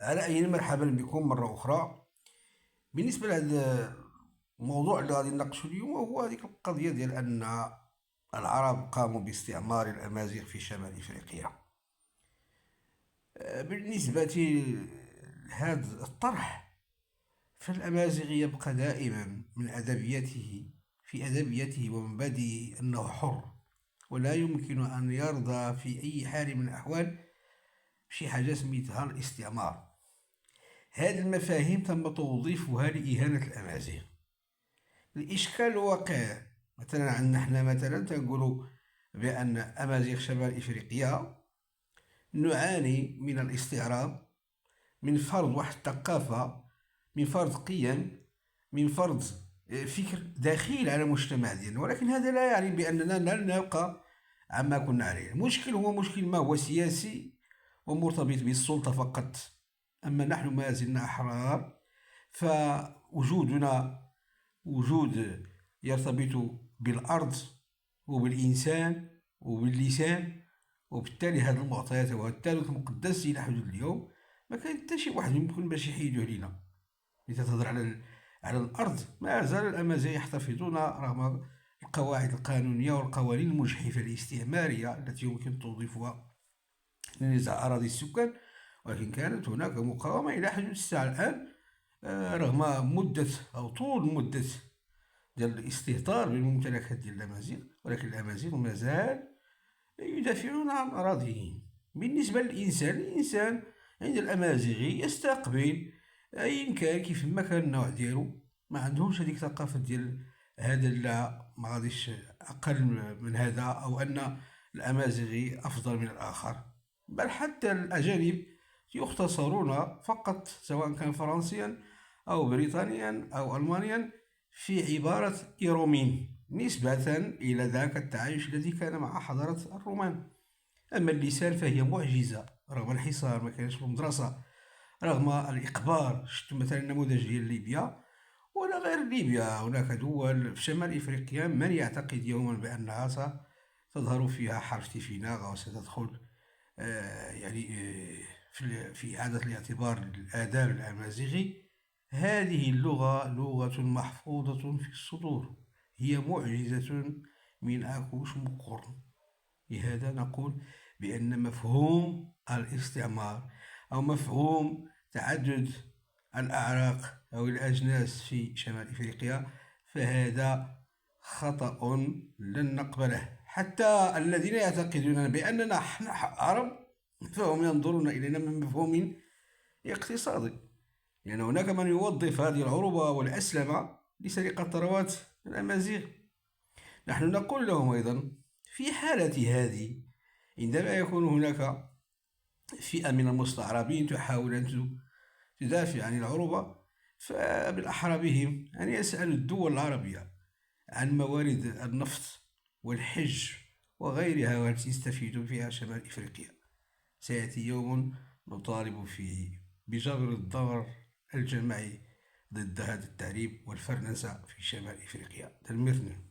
على أي مرحبا بكم مرة أخرى. بالنسبة لهذا الموضوع اللي غادي نناقشو اليوم هو هذيك القضية ديال أن العرب قاموا باستعمار الأمازيغ في شمال إفريقيا. بالنسبة لهذا الطرح، فالأمازيغ يبقى دائما من أدبيته في أدبيته ومبادئه أنه حر، ولا يمكن أن يرضى في أي حال من الأحوال بشي حاجة سميتها الاستعمار. هذه المفاهيم تم توظيفها لإهانة الأمازيغ. الإشكال الواقع مثلا عندنا حنا مثلا تنقولوا بأن أمازيغ شمال إفريقيا نعاني من الاستعراض، من فرض واحد الثقافة، من فرض قيم، من فرض فكر دخيل على المجتمع ديالنا، ولكن هذا لا يعني بأننا لن نبقى عما كنا عليه. المشكل هو مشكل ما هو سياسي ومرتبط بالسلطة فقط، أما نحن ما زلنا أحرار. فوجودنا وجود يرتبط بالأرض وبالإنسان وباللسان، وبالتالي هذه المعطيات وهذا الثالث المقدس إلى حدود اليوم ما كان حتى شي واحد يمكن باش يحيدوه لينا. إذا تهضر على الأرض، ما زال الأمازيغ يحتفظون رغم القواعد القانونية والقوانين المجحفة الاستعمارية التي يمكن توظيفها لنزاع أراضي السكان، ولكن كانت هناك مقاومة إلى حدود الساعة الآن. رغم مدة أو طول مدة ديال الاستهتار بالممتلكات ديال الأمازيغ، ولكن الأمازيغ مازال يدافعون عن أراضيهم. بالنسبة للإنسان، الإنسان عند الأمازيغي يستقبل أيا كان كيف ما كان النوع ديالو، ما عندهمش هذيك الثقافة ديال هذا لا ما غاديش أقل من هذا، أو أن الأمازيغي أفضل من الآخر. بل حتى الأجانب يختصرون فقط، سواء كان فرنسيا أو بريطانيا أو ألمانيا، في عبارة إيرومين نسبة إلى ذاك التعايش الذي كان مع حضارة الرومان. أما اللسان فهي معجزة، رغم الحصار ما كانش في المدرسة، رغم الإقبال. شفت مثلا النموذج ديال ليبيا ولا غير ليبيا، هناك دول في شمال إفريقيا من يعتقد يوما بأنها ستظهر فيها حرب تيفيناغ، أو ستدخل في إعادة الاعتبار للآداب الأمازيغي. هذه اللغة لغة محفوظة في الصدور، هي معجزة من أكوش مقرن. لهذا نقول بأن مفهوم الاستعمار أو مفهوم تعدد الأعراق أو الأجناس في شمال إفريقيا فهذا خطأ لن نقبله. حتى الذين يعتقدون بأننا نحن عرب فهم ينظرون إلينا من مفهوم اقتصادي، لأن هناك من يوظف هذه العروبة والأسلمة لسرقة ثروات الأمازيغ. نحن نقول لهم أيضا في حالة هذه، عندما يكون هناك فئة من المستعربين تحاول أن تدافع عن العروبة، فبالأحرى بهم أن يسألوا الدول العربية عن موارد النفط والحج وغيرها والتي يستفيد فيها شمال إفريقيا. سيأتي يوم نطالب فيه بجبر الضرر الجماعي ضد هذا التعريب والفرنسة في شمال إفريقيا. تلميذنا.